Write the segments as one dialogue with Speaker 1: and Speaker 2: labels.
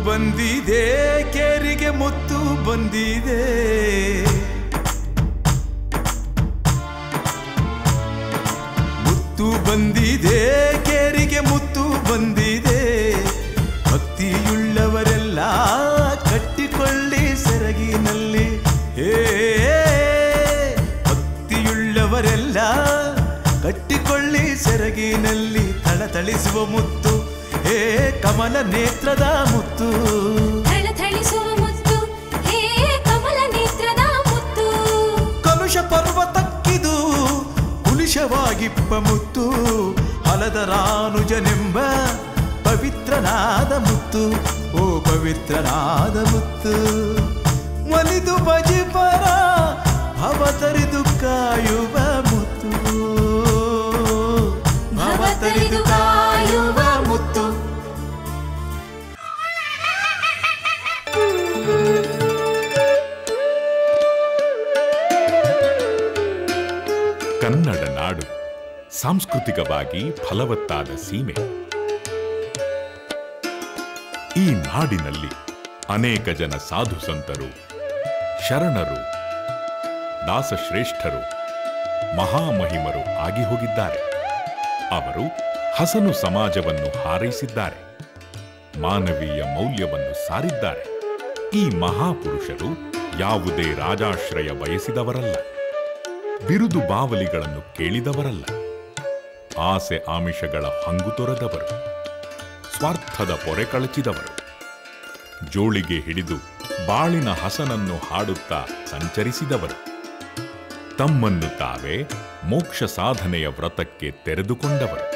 Speaker 1: ಬಂದಿದೆ ಕೇರಿಗೆ ಮುತ್ತು ಬಂದಿದೆ ಮುತ್ತು ಬಂದಿದೆ ಕೇರಿಗೆ ಮುತ್ತು ಬಂದಿದೆ ಭಕ್ತಿಯುಳ್ಳವರೆಲ್ಲ ಕಟ್ಟಿಕೊಳ್ಳಿ ಸೆರಗಿನಲ್ಲಿ ಭಕ್ತಿಯುಳ್ಳವರೆಲ್ಲ ಕಟ್ಟಿಕೊಳ್ಳಿ ಸೆರಗಿನಲ್ಲಿ ಥಳಥಳಿಸುವ ಮುತ್ತು ಹೇ ಕಮಲ ನೇತ್ರದ ಮುತ್ತು
Speaker 2: ಥಳಥಳಿಸುವ ಮುತ್ತು ಹೇ ಕಮಲ ನೇತ್ರದ ಮುತ್ತು
Speaker 1: ಕಲುಷ ಪರ್ವತಕ್ಕಿದು ಕುಲಿಶವಾಗಿಪ್ಪ ಮುತ್ತು ಹಲದರಾನುಜನೆಂಬ ಪವಿತ್ರನಾದ ಮುತ್ತು ಓ ಪವಿತ್ರನಾದ ಮುತ್ತು ಒಲಿದು ಬಜಿಪರ ಭವತರಿದು ಕಾಯುವ ಮುತ್ತು ಭವತರಿದು ಕಾಯುವ ಮುತ್ತು
Speaker 3: ಕನ್ನಡ ನಾಡು ಸಾಂಸ್ಕೃತಿಕವಾಗಿ ಫಲವತ್ತಾದ ಸೀಮೆ. ಈ ನಾಡಿನಲ್ಲಿ ಅನೇಕ ಜನ ಸಾಧು ಸಂತರು, ಶರಣರು, ದಾಸಶ್ರೇಷ್ಠರು, ಮಹಾಮಹಿಮರು ಆಗಿ ಹೋಗಿದ್ದಾರೆ. ಅವರು ಹಸನು ಸಮಾಜವನ್ನು ಹಾರೈಸಿದ್ದಾರೆ, ಮಾನವೀಯ ಮೌಲ್ಯವನ್ನು ಸಾರಿದ್ದಾರೆ. ಈ ಮಹಾಪುರುಷರು ಯಾವುದೇ ರಾಜಾಶ್ರಯ ಬಯಸಿದವರಲ್ಲ, ಬಿರುದು ಬಾವಲಿಗಳನ್ನು ಕೇಳಿದವರಲ್ಲ, ಆಸೆ ಆಮಿಷಗಳ ಹಂಗು ತೊರೆದವರು, ಸ್ವಾರ್ಥದ ಪೊರೆ ಕಳಚಿದವರು. ಜೋಳಿಗೆ ಹಿಡಿದು ಬಾಳಿನ ಹಸನನ್ನು ಹಾಡುತ್ತಾ ಸಂಚರಿಸಿದವರು. ತಮ್ಮನ್ನು ತಾವೇ ಮೋಕ್ಷ ಸಾಧನೆಯ ವ್ರತಕ್ಕೆ ತೆರೆದುಕೊಂಡವರು.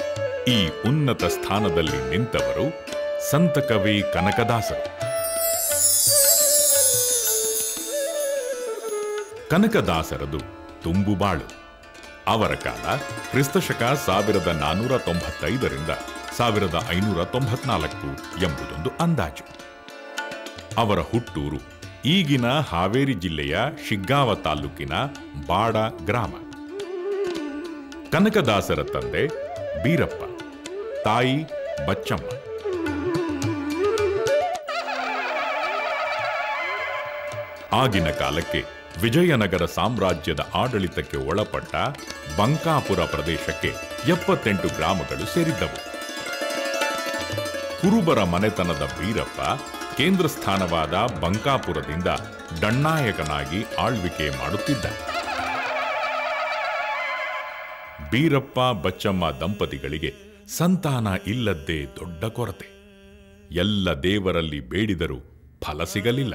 Speaker 3: ಈ ಉನ್ನತ ಸ್ಥಾನದಲ್ಲಿ ನಿಂತವರು ಸಂತಕವಿ ಕನಕದಾಸರು. ಕನಕದಾಸರದು ತುಂಬುಬಾಳು. ಅವರ ಕಾಲ ಕ್ರಿಸ್ತಶಕ 1495ರಿಂದ 1594 ಎಂಬುದೊಂದು ಅಂದಾಜು. ಅವರ ಹುಟ್ಟೂರು ಈಗಿನ ಹಾವೇರಿ ಜಿಲ್ಲೆಯ ಶಿಗ್ಗಾವ ತಾಲೂಕಿನ ಬಾಡ ಗ್ರಾಮ. ಕನಕದಾಸರ ತಂದೆ ಬೀರಪ್ಪ, ತಾಯಿ ಬಚ್ಚಮ್ಮ. ಆಗಿನ ಕಾಲಕ್ಕೆ ವಿಜಯನಗರ ಸಾಮ್ರಾಜ್ಯದ ಆಡಳಿತಕ್ಕೆ ಒಳಪಟ್ಟ ಬಂಕಾಪುರ ಪ್ರದೇಶಕ್ಕೆ 78 ಗ್ರಾಮಗಳು ಸೇರಿದ್ದವು. ಕುರುಬರ ಮನೆತನದ ಬೀರಪ್ಪ ಕೇಂದ್ರ ಸ್ಥಾನವಾದ ಬಂಕಾಪುರದಿಂದ ಡಣ್ಣಾಯಕನಾಗಿ ಆಳ್ವಿಕೆ ಮಾಡುತ್ತಿದ್ದ. ಬೀರಪ್ಪ ಬಚ್ಚಮ್ಮ ದಂಪತಿಗಳಿಗೆ ಸಂತಾನ ಇಲ್ಲದ್ದೇ ದೊಡ್ಡ ಕೊರತೆ. ಎಲ್ಲ ದೇವರಲ್ಲಿ ಬೇಡಿದರೂ ಫಲ ಸಿಗಲಿಲ್ಲ.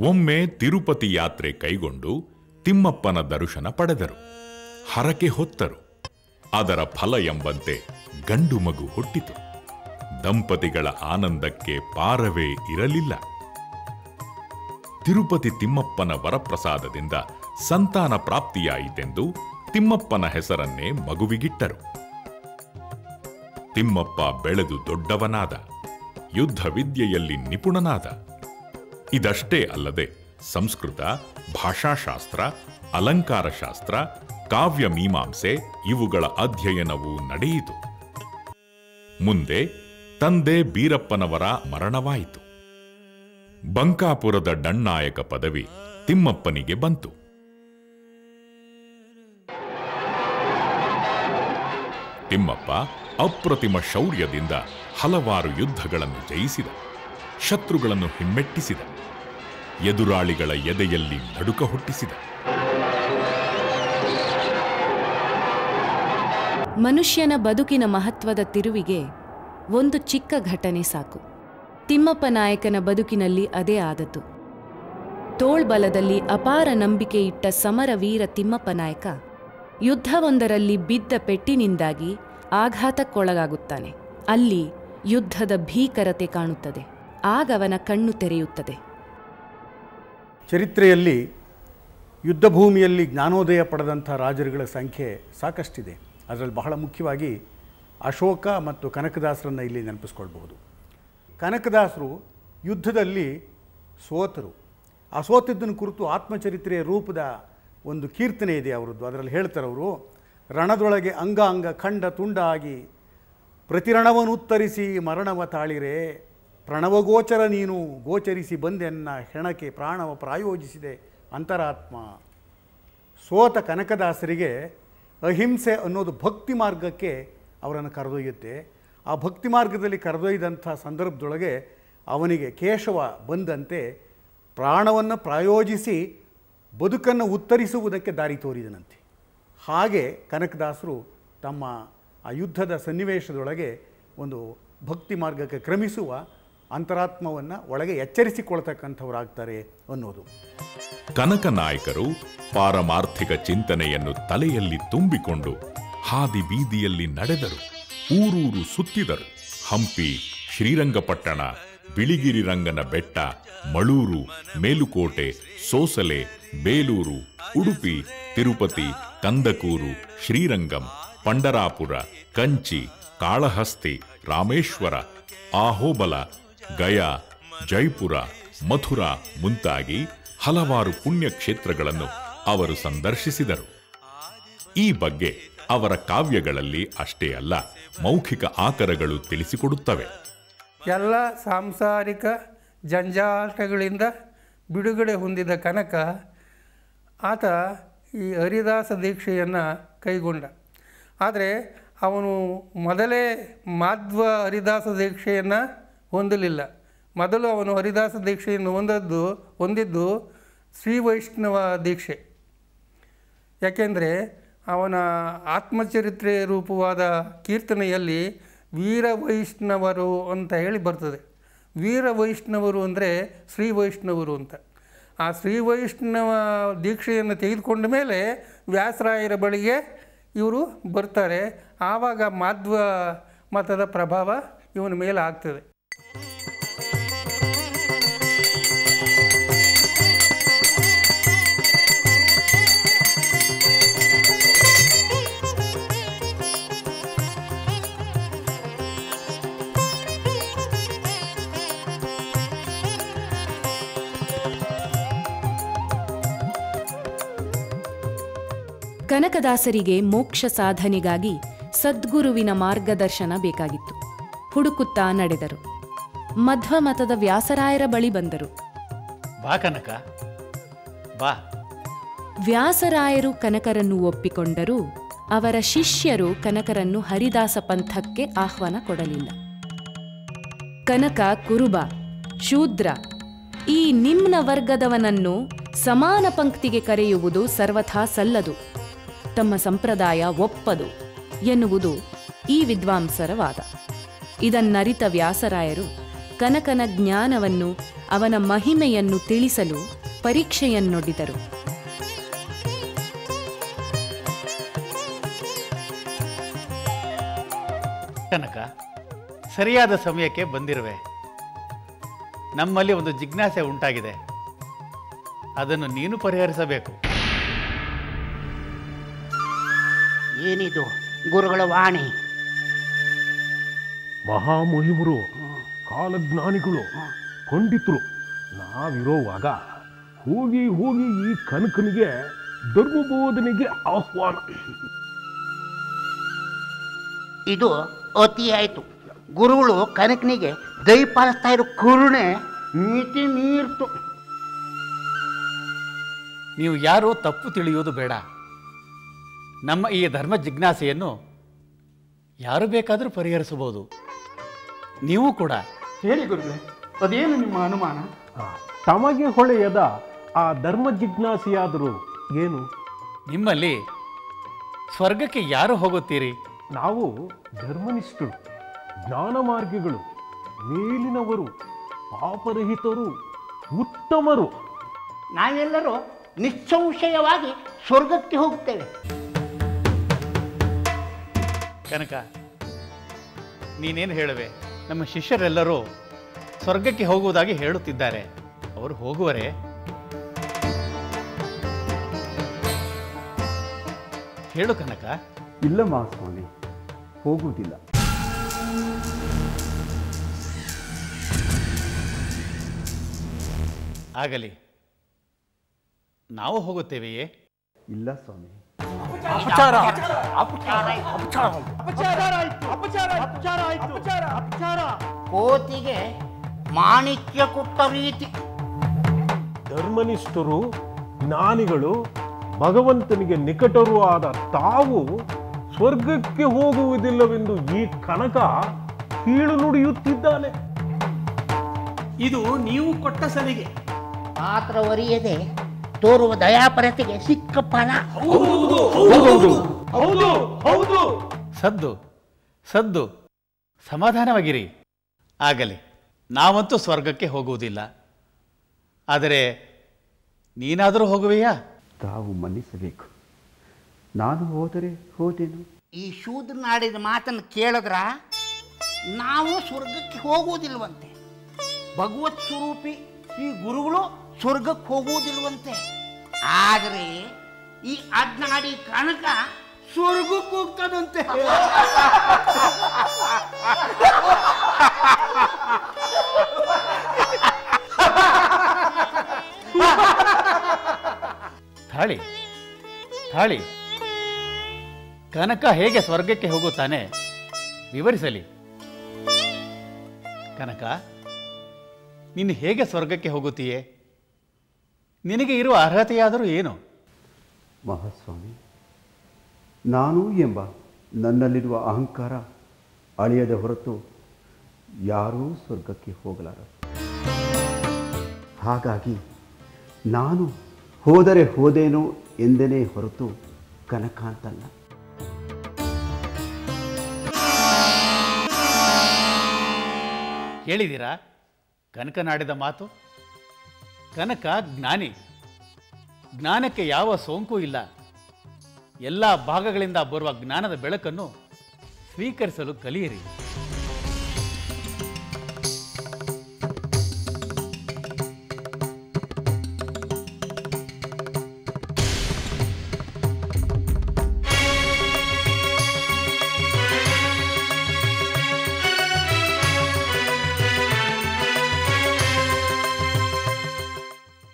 Speaker 3: ಒಮ್ಮೆ ತಿರುಪತಿ ಯಾತ್ರೆ ಕೈಗೊಂಡು ತಿಮ್ಮಪ್ಪನ ದರ್ಶನ ಪಡೆದರು, ಹರಕೆ ಹೊತ್ತರು. ಅದರ ಫಲ ಎಂಬಂತೆ ಗಂಡು ಮಗು ಹುಟ್ಟಿತು. ದಂಪತಿಗಳ ಆನಂದಕ್ಕೆ ಪಾರವೇ ಇರಲಿಲ್ಲ. ತಿರುಪತಿ ತಿಮ್ಮಪ್ಪನ ವರಪ್ರಸಾದದಿಂದ ಸಂತಾನ ಪ್ರಾಪ್ತಿಯಾಯಿತೆಂದು ತಿಮ್ಮಪ್ಪನ ಹೆಸರನ್ನೇ ಮಗುವಿಗಿಟ್ಟರು. ತಿಮ್ಮಪ್ಪ ಬೆಳೆದು ದೊಡ್ಡವನಾದ, ಯುದ್ಧ ವಿದ್ಯೆಯಲ್ಲಿ ನಿಪುಣನಾದ. ಇದಷ್ಟೇ ಅಲ್ಲದೆ ಸಂಸ್ಕೃತ, ಭಾಷಾಶಾಸ್ತ್ರ, ಅಲಂಕಾರಶಾಸ್ತ್ರ, ಕಾವ್ಯ ಮೀಮಾಂಸೆ ಇವುಗಳ ಅಧ್ಯಯನವೂ ನಡೆಯಿತು. ಮುಂದೆ ತಂದೆ ಬೀರಪ್ಪನವರ ಮರಣವಾಯಿತು. ಬಂಕಾಪುರದ ಡಣ್ಣಾಯಕ ಪದವಿ ತಿಮ್ಮಪ್ಪನಿಗೆ ಬಂತು. ತಿಮ್ಮಪ್ಪ ಅಪ್ರತಿಮ ಶೌರ್ಯದಿಂದ ಹಲವಾರು ಯುದ್ಧಗಳನ್ನು ಜಯಿಸಿದ, ಶತ್ರುಗಳನ್ನು ಹಿಮ್ಮೆಟ್ಟಿಸಿದ, ಎದುರಾಳಿಗಳ ಎದೆಯಲ್ಲಿ ನಡುಕ ಹುಟ್ಟಿಸಿದ.
Speaker 4: ಮನುಷ್ಯನ ಬದುಕಿನ ಮಹತ್ವದ ತಿರುವಿಗೆ ಒಂದು ಚಿಕ್ಕ ಘಟನೆ ಸಾಕು. ತಿಮ್ಮಪ್ಪ ನಾಯಕನ ಬದುಕಿನಲ್ಲಿ ಅದೇ ಆದತು. ತೋಳ್ಬಲದಲ್ಲಿ ಅಪಾರ ನಂಬಿಕೆ ಇಟ್ಟ ಸಮರವೀರ ತಿಮ್ಮಪ್ಪ ನಾಯಕ ಯುದ್ಧವೊಂದರಲ್ಲಿ ಬಿದ್ದ ಪೆಟ್ಟಿನಿಂದಾಗಿ ಆಘಾತಕ್ಕೊಳಗಾಗುತ್ತಾನೆ. ಅಲ್ಲಿ ಯುದ್ಧದ ಭೀಕರತೆ ಕಾಣುತ್ತದೆ. ಆಗವನ ಕಣ್ಣು ತೆರೆಯುತ್ತದೆ.
Speaker 5: ಚರಿತ್ರೆಯಲ್ಲಿ ಯುದ್ಧಭೂಮಿಯಲ್ಲಿ ಜ್ಞಾನೋದಯ ಪಡೆದಂಥ ರಾಜರುಗಳ ಸಂಖ್ಯೆ ಸಾಕಷ್ಟಿದೆ. ಅದರಲ್ಲಿ ಬಹಳ ಮುಖ್ಯವಾಗಿ ಅಶೋಕ ಮತ್ತು ಕನಕದಾಸರನ್ನು ಇಲ್ಲಿ ನೆನಪಿಸ್ಕೊಳ್ಬಹುದು. ಕನಕದಾಸರು ಯುದ್ಧದಲ್ಲಿ ಸೋತರು. ಆ ಸೋತಿದ್ದನ್ನು ಕುರಿತು ಆತ್ಮಚರಿತ್ರೆಯ ರೂಪದ ಒಂದು ಕೀರ್ತನೆ ಇದೆ ಅವರದ್ದು. ಅದರಲ್ಲಿ ಹೇಳ್ತಾರೆ ಅವರು, ರಣದೊಳಗೆ ಅಂಗ ಅಂಗ ಖಂಡ ತುಂಡ ಆಗಿ ಪ್ರತಿರಣವನ್ನು ಉತ್ತರಿಸಿ ಮರಣವ ತಾಳಿರೆ, ಪ್ರಣವಗೋಚರ ನೀನು ಗೋಚರಿಸಿ ಬಂದೆನ್ನ ಹೆಣಕ್ಕೆ ಪ್ರಾಣವ ಪ್ರಾಯೋಜಿಸಿದೆ ಅಂತರಾತ್ಮ. ಸೋತ ಕನಕದಾಸರಿಗೆ ಅಹಿಂಸೆ ಅನ್ನೋದು ಭಕ್ತಿ ಮಾರ್ಗಕ್ಕೆ ಅವರನ್ನು ಕರೆದೊಯ್ಯುತ್ತೆ. ಆ ಭಕ್ತಿ ಮಾರ್ಗದಲ್ಲಿ ಕರೆದೊಯ್ದಂಥ ಸಂದರ್ಭದೊಳಗೆ ಅವನಿಗೆ ಕೇಶವ ಬಂದಂತೆ ಪ್ರಾಣವನ್ನು ಪ್ರಾಯೋಜಿಸಿ ಬದುಕನ್ನು ಉತ್ತರಿಸುವುದಕ್ಕೆ ದಾರಿ ತೋರಿದನಂತೆ. ಹಾಗೆ ಕನಕದಾಸರು ತಮ್ಮ ಆ ಯುದ್ಧದ ಸನ್ನಿವೇಶದೊಳಗೆ ಒಂದು ಭಕ್ತಿ ಮಾರ್ಗಕ್ಕೆ ಕ್ರಮಿಸುವ ಅಂತರಾತ್ಮವನ್ನು ಒಳಗೆ ಎಚ್ಚರಿಸಿಕೊಳ್ತಕ್ಕಂಥವರಾಗ್ತಾರೆ ಅನ್ನೋದು.
Speaker 3: ಕನಕ ನಾಯಕರು ಪಾರಮಾರ್ಥಿಕ ಚಿಂತನೆಯನ್ನು ತಲೆಯಲ್ಲಿ ತುಂಬಿಕೊಂಡು ಹಾದಿ ಬೀದಿಯಲ್ಲಿ ನಡೆದರು, ಊರೂರು ಸುತ್ತಿದರು. ಹಂಪಿ, ಶ್ರೀರಂಗಪಟ್ಟಣ, ಬಿಳಿಗಿರಿ ರಂಗನ ಬೆಟ್ಟ, ಮಳೂರು, ಮೇಲುಕೋಟೆ, ಸೋಸಲೆ, ಬೇಲೂರು, ಉಡುಪಿ, ತಿರುಪತಿ, ಕಂದಕೂರು, ಶ್ರೀರಂಗಂ, ಪಂಡರಾಪುರ, ಕಂಚಿ, ಕಾಳಹಸ್ತಿ, ರಾಮೇಶ್ವರ, ಆಹೋಬಲ, ಗಯಾ, ಜೈಪುರ, ಮಥುರಾ ಮುಂತಾಗಿ ಹಲವಾರು ಪುಣ್ಯಕ್ಷೇತ್ರಗಳನ್ನು ಅವರು ಸಂದರ್ಶಿಸಿದರು. ಈ ಬಗ್ಗೆ ಅವರ ಕಾವ್ಯಗಳಲ್ಲಿ ಅಷ್ಟೇ ಅಲ್ಲ, ಮೌಖಿಕ ಆಕರಗಳು ತಿಳಿಸಿಕೊಡುತ್ತವೆ.
Speaker 6: ಎಲ್ಲ ಸಾಂಸಾರಿಕ ಜಂಜಾಟಗಳಿಂದ ಬಿಡುಗಡೆ ಹೊಂದಿದ ಕನಕ ಆತ ಈ ಹರಿದಾಸ ದೀಕ್ಷೆಯನ್ನು ಕೈಗೊಂಡ. ಆದರೆ ಅವನು ಮೊದಲೇ ಮಾಧ್ವ ಹರಿದಾಸ ದೀಕ್ಷೆಯನ್ನು ಹೊಂದಲಿಲ್ಲ. ಮೊದಲು ಅವನು ಹರಿದಾಸ ದೀಕ್ಷೆಯನ್ನು ಹೊಂದಿದ್ದು ಶ್ರೀ ವೈಷ್ಣವ ದೀಕ್ಷೆ. ಯಾಕೆಂದರೆ ಅವನ ಆತ್ಮಚರಿತ್ರೆ ರೂಪವಾದ ಕೀರ್ತನೆಯಲ್ಲಿ ವೀರ ವೈಷ್ಣವರು ಅಂತ ಹೇಳಿ ಬರ್ತದೆ. ವೀರ ವೈಷ್ಣವರು ಅಂದರೆ ಶ್ರೀ ವೈಷ್ಣವರು ಅಂತ. ಆ ಶ್ರೀ ವೈಷ್ಣವ ದೀಕ್ಷೆಯನ್ನು ತೆಗೆದುಕೊಂಡ ಮೇಲೆ ವ್ಯಾಸರಾಯರ ಬಳಿಗೆ ಇವರು ಬರ್ತಾರೆ. ಆವಾಗ ಮಾಧ್ವ ಮತದ ಪ್ರಭಾವ ಇವನ ಮೇಲೆ ಆಗ್ತದೆ.
Speaker 4: ಕನಕದಾಸರಿಗೆ ಮೋಕ್ಷ ಸಾಧನೆಗಾಗಿ ಸದ್ಗುರುವಿನ ಮಾರ್ಗದರ್ಶನ ಬೇಕಾಗಿತ್ತು. ಹುಡುಕುತ್ತಾ ನಡೆದರು. ಮಧ್ವ ಮತದ ವ್ಯಾಸರಾಯರ ಬಳಿ ಬಂದರು.
Speaker 7: ಬಾ ಕನಕ ಬಾ.
Speaker 4: ವ್ಯಾಸರಾಯರು ಕನಕರನ್ನು ಒಪ್ಪಿಕೊಂಡರೂ ಅವರ ಶಿಷ್ಯರು ಕನಕರನ್ನು ಹರಿದಾಸ ಪಂಥಕ್ಕೆ ಆಹ್ವಾನ ಕೊಡಲಿಲ್ಲ. ಕನಕ ಕುರುಬ, ಶೂದ್ರ, ಈ ನಿಮ್ನ ವರ್ಗದವನನ್ನು ಸಮಾನ ಪಂಕ್ತಿಗೆ ಕರೆಯುವುದು ಸರ್ವಥಾ ಸಲ್ಲದು, ತಮ್ಮ ಸಂಪ್ರದಾಯ ಒಪ್ಪದು ಎನ್ನುವುದು ಈ ವಿದ್ವಾಂಸರ ವಾದ. ಇದನ್ನರಿತ ವ್ಯಾಸರಾಯರು ಕನಕನ ಜ್ಞಾನವನ್ನು, ಅವನ ಮಹಿಮೆಯನ್ನು ತಿಳಿಸಲು ಪರೀಕ್ಷೆಯನ್ನೊಡ್ಡಿದರು.
Speaker 7: ಕನಕ, ಸರಿಯಾದ ಸಮಯಕ್ಕೆ ಬಂದಿರುವೆ. ನಮ್ಮಲ್ಲಿ ಒಂದು ಜಿಜ್ಞಾಸೆ ಉಂಟಾಗಿದೆ, ಅದನ್ನು ನೀನು ಪರಿಹರಿಸಬೇಕು.
Speaker 8: ಏನಿದು ಗುರುಗಳ ವಾಣಿ?
Speaker 9: ಮಹಾಮಹಿಮರು, ಕಾಲಜ್ಞಾನಿಗಳು, ಪಂಡಿತರು ನಾವಿರೋವಾಗ ಹೋಗಿ ಹೋಗಿ ಈ ಕನಕನಿಗೆ ಧರ್ಮಬೋಧನೆಗೆ ಆಹ್ವಾನ.
Speaker 8: ಇದು ಅತಿಯಾಯಿತು. ಗುರುಗಳು ಕನಕನಿಗೆ ದಯಪಾಲಿಸ್ತಾ ಇರೋ ಕರುಣೆ ಮಿತಿ ಮೀರ್ತು.
Speaker 7: ನೀವು ಯಾರೋ ತಪ್ಪು ತಿಳಿಯುವುದು ಬೇಡ. ನಮ್ಮ ಈ ಧರ್ಮ ಜಿಜ್ಞಾಸೆಯನ್ನು ಯಾರು ಬೇಕಾದರೂ ಪರಿಹರಿಸಬಹುದು, ನೀವು ಕೂಡ.
Speaker 5: ಹೇಳಿ ಗುರುಗಳೇ, ಅದೇನು ನಿಮ್ಮ ಅನುಮಾನ?
Speaker 9: ತಮಗೆ ಹೊಳೆಯದ ಆ ಧರ್ಮ ಜಿಜ್ಞಾಸೆಯಾದರೂ ಏನು?
Speaker 7: ನಿಮ್ಮಲ್ಲಿ ಸ್ವರ್ಗಕ್ಕೆ ಯಾರು ಹೋಗುತ್ತೀರಿ?
Speaker 9: ನಾವು ಧರ್ಮನಿಷ್ಠರು, ಜ್ಞಾನ ಮಾರ್ಗಿಗಳು, ಮೇಲಿನವರು, ಪಾಪರಹಿತರು, ಉತ್ತಮರು.
Speaker 8: ನಾವೆಲ್ಲರೂ ನಿಸ್ಸಂಶಯವಾಗಿ ಸ್ವರ್ಗಕ್ಕೆ ಹೋಗ್ತೇವೆ.
Speaker 7: ಕನಕ, ನೀನೇನು ಹೇಳುವೆ? ನಮ್ಮ ಶಿಷ್ಯರೆಲ್ಲರೂ ಸ್ವರ್ಗಕ್ಕೆ ಹೋಗುವುದಾಗಿ ಹೇಳುತ್ತಿದ್ದಾರೆ. ಅವರು ಹೋಗುವರೆ? ಹೇಳು ಕನಕ.
Speaker 5: ಇಲ್ಲ ಮಹಾಸ್ವಾಮಿ, ಹೋಗುವುದಿಲ್ಲ.
Speaker 7: ಆಗಲಿ, ನಾವು ಹೋಗುತ್ತೇವೆಯೇ?
Speaker 5: ಇಲ್ಲ ಸ್ವಾಮಿ.
Speaker 8: ಕೋತಿಗೆ ಮಾಣಿಕ್ಯ ಕೊಟ್ಟ ರೀತಿ.
Speaker 9: ಧರ್ಮನಿಷ್ಠರು, ಜ್ಞಾನಿಗಳು, ಭಗವಂತನಿಗೆ ನಿಕಟರೂ ಆದ ತಾವು ಸ್ವರ್ಗಕ್ಕೆ ಹೋಗುವುದಿಲ್ಲವೆಂದು ಈ ಕನಕ ಕೀಳು ನುಡಿಯುತ್ತಿದ್ದಾನೆ.
Speaker 10: ಇದು ನೀವು ಕೊಟ್ಟ ಸಲಿಗೆ.
Speaker 8: ಪಾತ್ರ ಒರಿಯದೆ ತೋರುವ ದಯಾಪರತೆಗೆ ಸಿಕ್ಕ ಫಲ.
Speaker 7: ಸದ್ದು ಸದ್ದು, ಸಮಾಧಾನವಾಗಿರಿ. ಆಗಲಿ, ನಾವಂತೂ ಸ್ವರ್ಗಕ್ಕೆ ಹೋಗುವುದಿಲ್ಲ. ಆದರೆ ನೀನಾದರೂ ಹೋಗುವೆಯಾ?
Speaker 5: ತಾವು ಮನ್ನಿಸಬೇಕು. ನಾನು ಹೋದರೆ ಹೋದೆನು.
Speaker 8: ಈ ಶೂದ್ರನಾಡಿದ ಮಾತನ್ನು ಕೇಳಿದ್ರ ನಾವು ಸ್ವರ್ಗಕ್ಕೆ ಹೋಗುವುದಿಲ್ವಂತೆ. ಭಗವತ್ ಸ್ವರೂಪಿ ಶ್ರೀ ಗುರುಗಳು ಸ್ವರ್ಗಕ್ಕೆ ಹೋಗುವುದಿಲ್ವಂತೆ. ಆದರೆ ಈ ಅಡ್ನಾಡಿ ಕನಕ ಸ್ವರ್ಗಕ್ಕೆ ಹೋಗ್ತಾನಂತೆ.
Speaker 7: ತಾಳಿ ತಾಳಿ, ಕನಕ ಹೇಗೆ ಸ್ವರ್ಗಕ್ಕೆ ಹೋಗುತ್ತಾನೆ ವಿವರಿಸಲಿ. ಕನಕ, ನೀನು ಹೇಗೆ ಸ್ವರ್ಗಕ್ಕೆ ಹೋಗುತ್ತೀಯೇ? ನಿನಗೆ ಇರುವ ಅರ್ಹತೆಯಾದರೂ ಏನು?
Speaker 5: ಮಹಾಸ್ವಾಮಿ, ನಾನು ಎಂಬ ನನ್ನಲ್ಲಿರುವ ಅಹಂಕಾರ ಅಳಿಯದ ಹೊರತು ಯಾರೂ ಸ್ವರ್ಗಕ್ಕೆ ಹೋಗಲಾರರು. ಹಾಗಾಗಿ ನಾನು ಹೋದರೆ ಹೋದೇನೋ ಎಂದನೇ ಹೊರತು ಕನಕ ಅಂತಲ್ಲ.
Speaker 7: ಕೇಳಿದ್ದೀರಾ ಕನಕನಾಡಿದ ಮಾತು? ಕನಕ ಜ್ಞಾನಿ. ಜ್ಞಾನಕ್ಕೆ ಯಾವ ಸೋಂಕು ಇಲ್ಲ. ಎಲ್ಲ ಭಾಗಗಳಿಂದ ಬರುವ ಜ್ಞಾನದ ಬೆಳಕನ್ನು ಸ್ವೀಕರಿಸಲು ಕಲಿಯಿರಿ.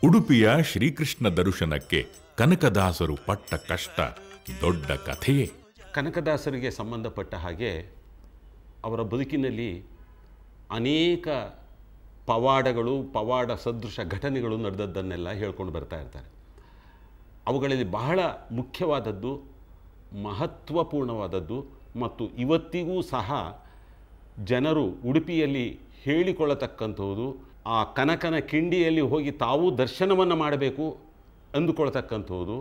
Speaker 3: ಉಡುಪಿಯ ಶ್ರೀಕೃಷ್ಣ ದರ್ಶನಕ್ಕೆ ಕನಕದಾಸರು ಪಟ್ಟ ಕಷ್ಟ ದೊಡ್ಡ ಕಥೆಯೇ.
Speaker 11: ಕನಕದಾಸರಿಗೆ ಸಂಬಂಧಪಟ್ಟ ಹಾಗೆ ಅವರ ಬದುಕಿನಲ್ಲಿ ಅನೇಕ ಪವಾಡಗಳು, ಪವಾಡ ಸದೃಶ ಘಟನೆಗಳು ನಡೆದದ್ದನ್ನೆಲ್ಲ ಹೇಳ್ಕೊಂಡು ಬರ್ತಾ ಇರ್ತಾರೆ. ಅವುಗಳಲ್ಲಿ ಬಹಳ ಮುಖ್ಯವಾದದ್ದು, ಮಹತ್ವಪೂರ್ಣವಾದದ್ದು ಮತ್ತು ಇವತ್ತಿಗೂ ಸಹ ಜನರು ಉಡುಪಿಯಲ್ಲಿ ಹೇಳಿಕೊಳ್ಳತಕ್ಕಂಥದ್ದು, ಆ ಕನಕನ ಕಿಂಡಿಯಲ್ಲಿ ಹೋಗಿ ತಾವೂ ದರ್ಶನವನ್ನು ಮಾಡಬೇಕು ಅಂದುಕೊಳ್ತಕ್ಕಂಥದ್ದು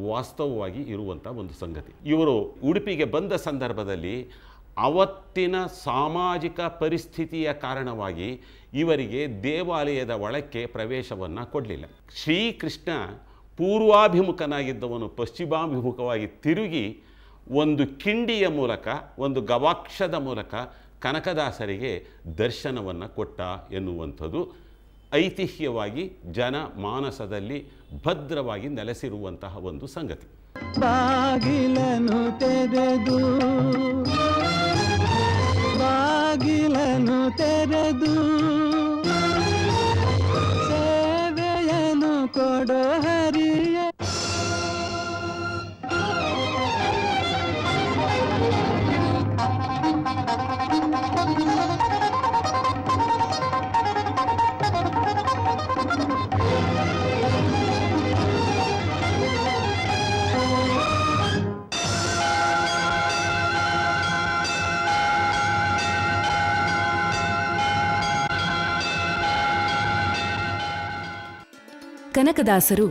Speaker 11: ವಾಸ್ತವವಾಗಿ ಇರುವಂಥ ಒಂದು ಸಂಗತಿ. ಇವರು ಉಡುಪಿಗೆ ಬಂದ ಸಂದರ್ಭದಲ್ಲಿ ಅವತ್ತಿನ ಸಾಮಾಜಿಕ ಪರಿಸ್ಥಿತಿಯ ಕಾರಣವಾಗಿ ಇವರಿಗೆ ದೇವಾಲಯದ ಒಳಕ್ಕೆ ಪ್ರವೇಶವನ್ನು ಕೊಡಲಿಲ್ಲ. ಶ್ರೀಕೃಷ್ಣ ಪೂರ್ವಾಭಿಮುಖನಾಗಿದ್ದವನು ಪಶ್ಚಿಮಾಭಿಮುಖವಾಗಿ ತಿರುಗಿ ಒಂದು ಕಿಂಡಿಯ ಮೂಲಕ, ಒಂದು ಗವಾಕ್ಷದ ಮೂಲಕ ಕನಕದಾಸರಿಗೆ ದರ್ಶನವನ್ನು ಕೊಟ್ಟ ಎನ್ನುವಂಥದ್ದು ಐತಿಹ್ಯವಾಗಿ ಜನಮಾನಸದಲ್ಲಿ ಭದ್ರವಾಗಿ ನೆಲೆಸಿರುವಂತಹ ಒಂದು ಸಂಗತಿ.
Speaker 1: ಬಾಗಿಲನು ತೆರೆದು ಸೇವೆಯನು ಕೊಡೋ ಹರಿಯ.
Speaker 4: ಕನಕದಾಸರು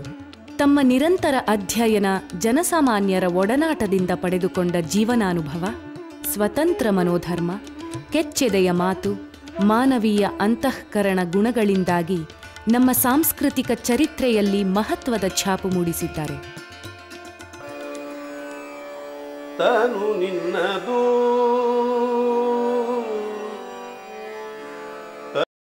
Speaker 4: ತಮ್ಮ ನಿರಂತರ ಅಧ್ಯಯನ, ಜನಸಾಮಾನ್ಯರ ಒಡನಾಟದಿಂದ ಪಡೆದುಕೊಂಡ ಜೀವನಾನುಭವ, ಸ್ವತಂತ್ರ ಮನೋಧರ್ಮ, ಕೆಚ್ಚೆದೆಯ ಮಾತು, ಮಾನವೀಯ ಅಂತಃಕರಣ ಗುಣಗಳಿಂದಾಗಿ ನಮ್ಮ ಸಾಂಸ್ಕೃತಿಕ ಚರಿತ್ರೆಯಲ್ಲಿ ಮಹತ್ವದ ಛಾಪು ಮೂಡಿಸಿದ್ದಾರೆ.
Speaker 12: ತನು ನಿನ್ನದು